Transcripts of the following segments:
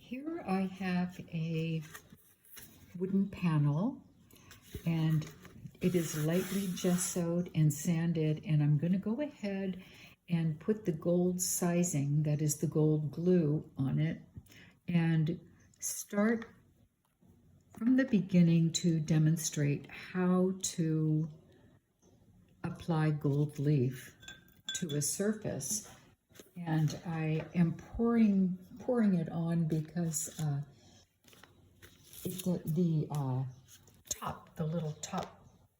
Here I have a wooden panel, and it is lightly gessoed and sanded, and I'm going to go ahead and put the gold sizing, that is the gold glue, on it, and start from the beginning to demonstrate how to apply gold leaf to a surface. And I am pouring it on because the top, the little top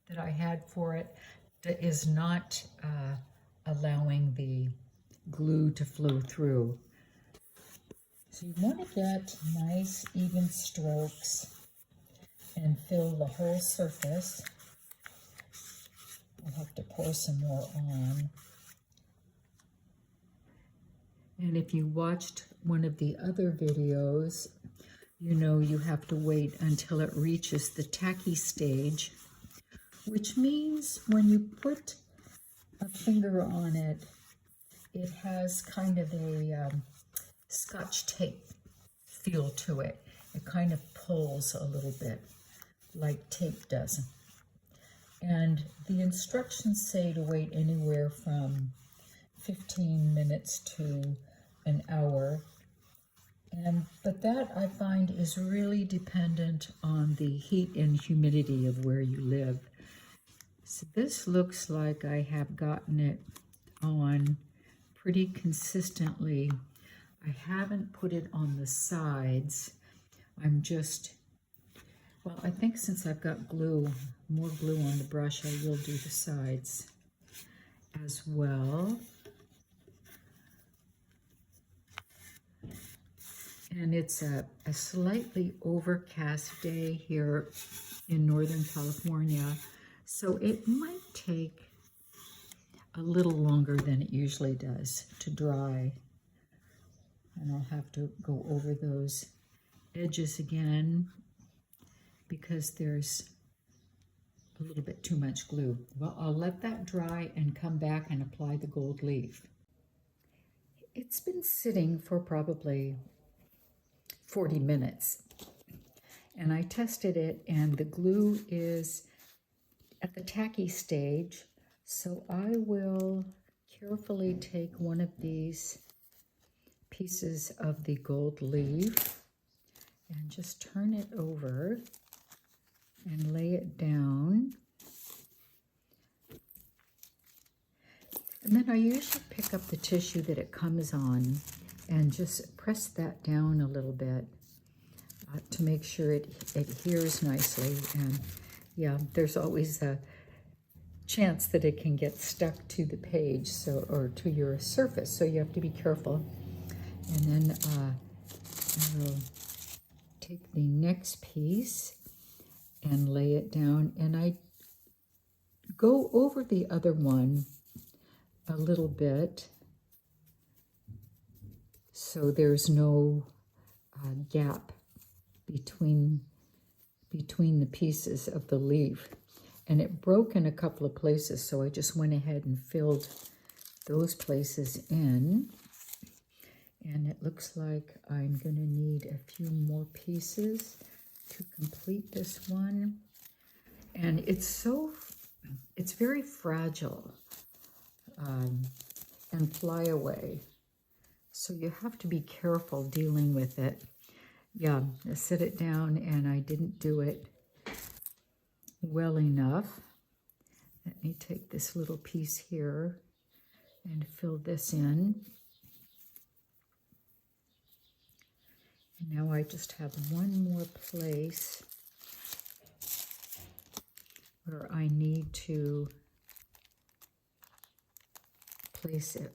that I had for it, that is not allowing the glue to flow through. So you want to get nice even strokes and fill the whole surface. I'll have to pour some more on. And if you watched one of the other videos, you know you have to wait until it reaches the tacky stage, which means when you put a finger on it, it has kind of a Scotch tape feel to it. It kind of pulls a little bit like tape does. And the instructions say to wait anywhere from 15 minutes to an hour. But that I find is really dependent on the heat and humidity of where you live. So this looks like I have gotten it on pretty consistently. I haven't put it on the sides. I'm just, well, I think since I've got glue, more glue on the brush, I will do the sides as well. And it's a slightly overcast day here in Northern California, so it might take a little longer than it usually does to dry. And I'll have to go over those edges again because there's a little bit too much glue. Well, I'll let that dry and come back and apply the gold leaf. It's been sitting for probably 40 minutes, and I tested it, and the glue is at the tacky stage, so I will carefully take one of these pieces of the gold leaf and just turn it over and lay it down. And then I usually pick up the tissue that it comes on and just press that down a little bit to make sure it adheres nicely. And yeah, there's always a chance that it can get stuck to the page, or to your surface, so you have to be careful. And then I'll take the next piece and lay it down, and I go over the other one a little bit so there's no gap between the pieces of the leaf. And it broke in a couple of places, so I just went ahead and filled those places in. And it looks like I'm going to need a few more pieces to complete this one. And it's very fragile and fly away. So you have to be careful dealing with it. Yeah, I set it down and I didn't do it well enough. Let me take this little piece here and fill this in. And now I just have one more place where I need to place a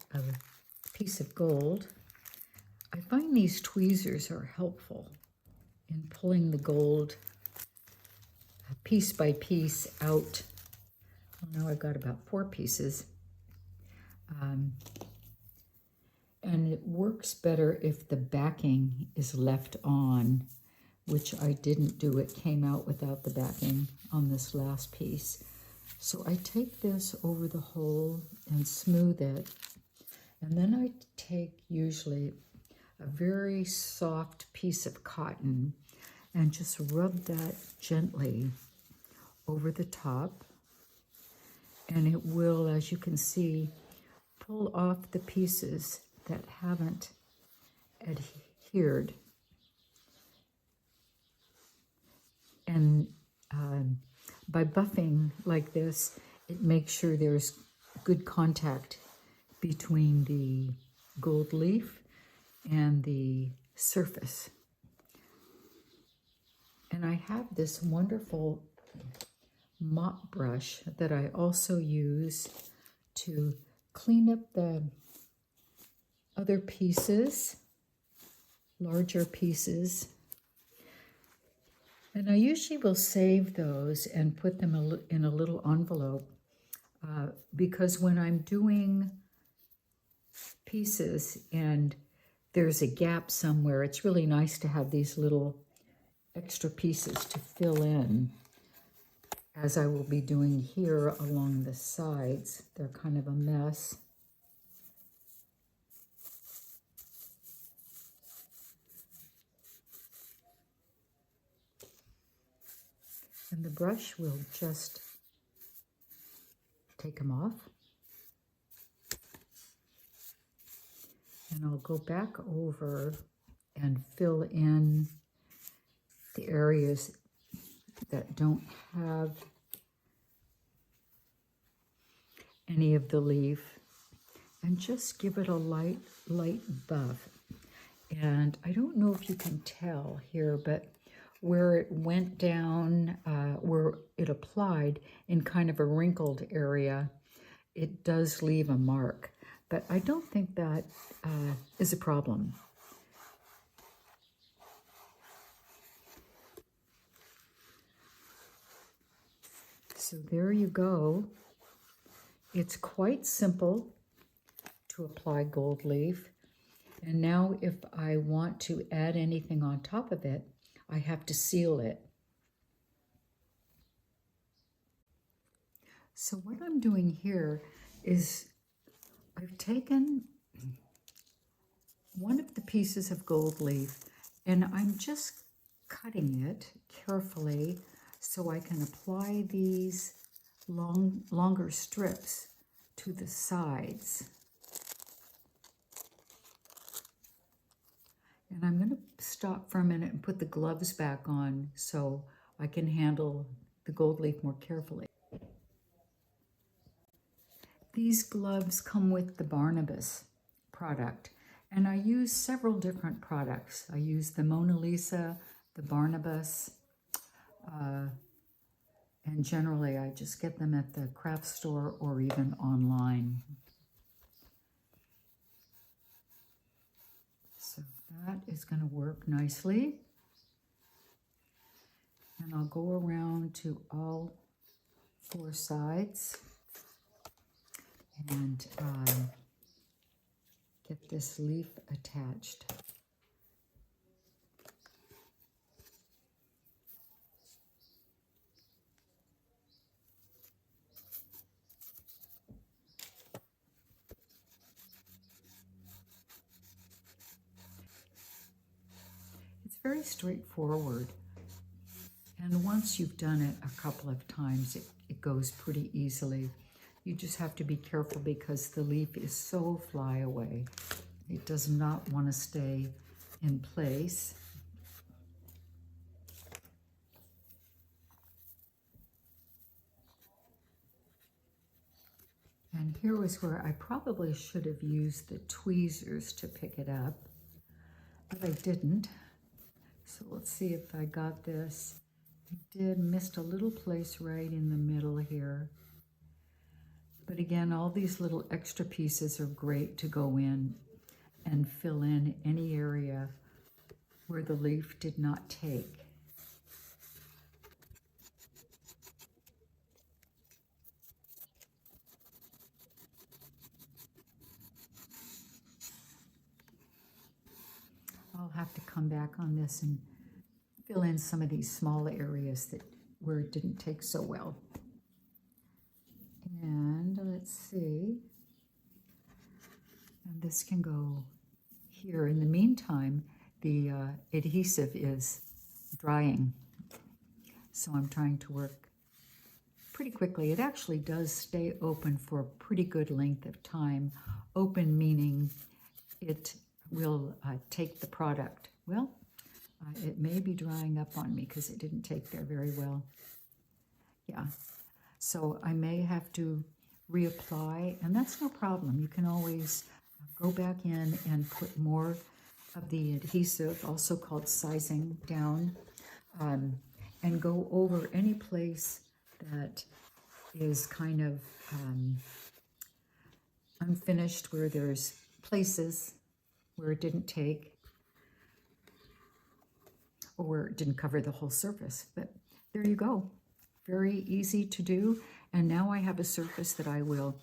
piece of gold. I find these tweezers are helpful in pulling the gold piece by piece out. Well, now I've got about 4 pieces. And it works better if the backing is left on, which I didn't do. It came out without the backing on this last piece. So I take this over the hole and smooth it. And then I take usually a very soft piece of cotton and just rub that gently over the top. And it will, as you can see, pull off the pieces that haven't adhered. And by buffing like this, it makes sure there's good contact between the gold leaf and the surface. And I have this wonderful mop brush that I also use to clean up the other pieces, larger pieces. And I usually will save those and put them in a little envelope because when I'm doing pieces and there's a gap somewhere, it's really nice to have these little extra pieces to fill in, as I will be doing here along the sides. They're kind of a mess. And the brush will just take them off. And I'll go back over and fill in the areas that don't have any of the leaf, and just give it a light buff. And I don't know if you can tell here, but where it went down, where it applied in kind of a wrinkled area, it does leave a mark. But I don't think that is a problem. So there you go. It's quite simple to apply gold leaf. And now if I want to add anything on top of it, I have to seal it. So what I'm doing here is I've taken one of the pieces of gold leaf and I'm just cutting it carefully so I can apply these longer strips to the sides. And I'm going to stop for a minute and put the gloves back on so I can handle the gold leaf more carefully. These gloves come with the Barnabas product, and I use several different products. I use the Mona Lisa, the Barnabas, and generally I just get them at the craft store or even online. So that is going to work nicely. And I'll go around to all four sides and get this leaf attached. It's very straightforward. And once you've done it a couple of times, it goes pretty easily. You just have to be careful because the leaf is so flyaway. It does not want to stay in place. And here was where I probably should have used the tweezers to pick it up, but I didn't. So let's see if I got this. I missed a little place right in the middle here. But again, all these little extra pieces are great to go in and fill in any area where the leaf did not take. I'll have to come back on this and fill in some of these small areas where it didn't take so well. And let's see. And this can go here. In the meantime, the adhesive is drying. So I'm trying to work pretty quickly. It actually does stay open for a pretty good length of time. Open meaning it will take the product. Well, it may be drying up on me because it didn't take there very well. Yeah, so I may have to reapply, and that's no problem. You can always go back in and put more of the adhesive, also called sizing, down, and go over any place that is kind of unfinished, where there's places where it didn't take, or where it didn't cover the whole surface. But there you go. Very easy to do. And now I have a surface that I will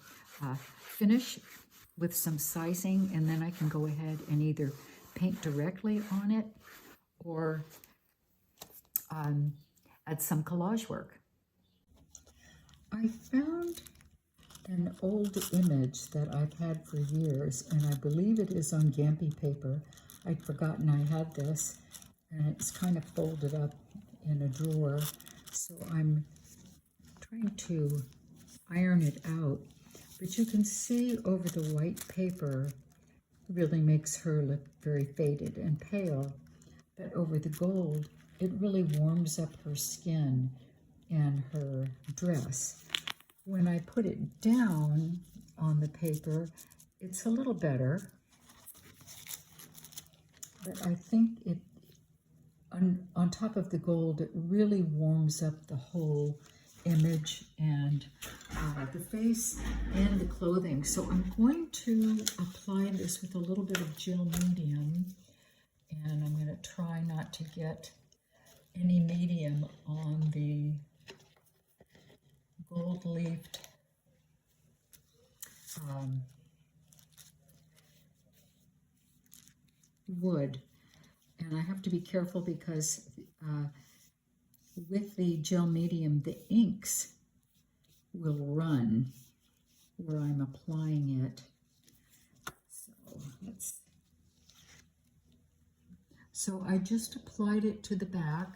finish with some sizing, and then I can go ahead and either paint directly on it or add some collage work. I found an old image that I've had for years, and I believe it is on Gampi paper. I'd forgotten I had this, and it's kind of folded up in a drawer. So I'm trying to iron it out, but you can see over the white paper really makes her look very faded and pale, but over the gold it really warms up her skin and her dress. When I put it down on the paper, it's a little better, but I think it on top of the gold, it really warms up the whole image and the face and the clothing. So I'm going to apply this with a little bit of gel medium, and I'm going to try not to get any medium on the gold leafed wood. And I have to be careful because with the gel medium, the inks will run where I'm applying it. So I just applied it to the back,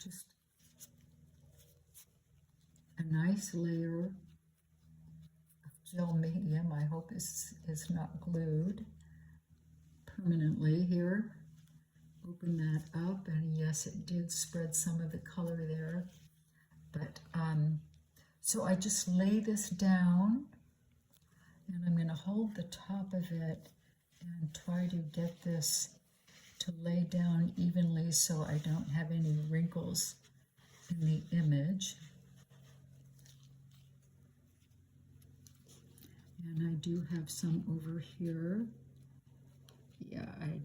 just a nice layer of gel medium. I hope this is not glued permanently here. Open that up, and yes, it did spread some of the color there. But so I just lay this down, and I'm going to hold the top of it and try to get this to lay down evenly so I don't have any wrinkles in the image. And I do have some over here. Yeah, I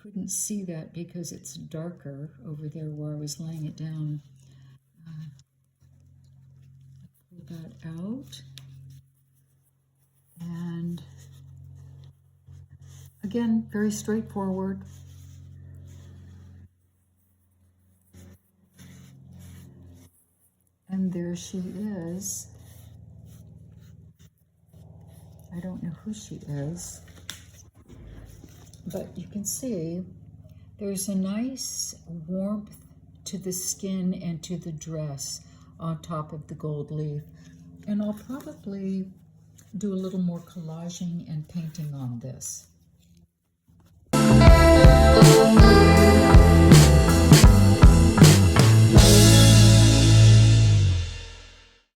couldn't see that because it's darker over there where I was laying it down. Pull that out. And again, very straightforward. And there she is. I don't know who she is, but you can see there's a nice warmth to the skin and to the dress on top of the gold leaf. And I'll probably do a little more collaging and painting on this.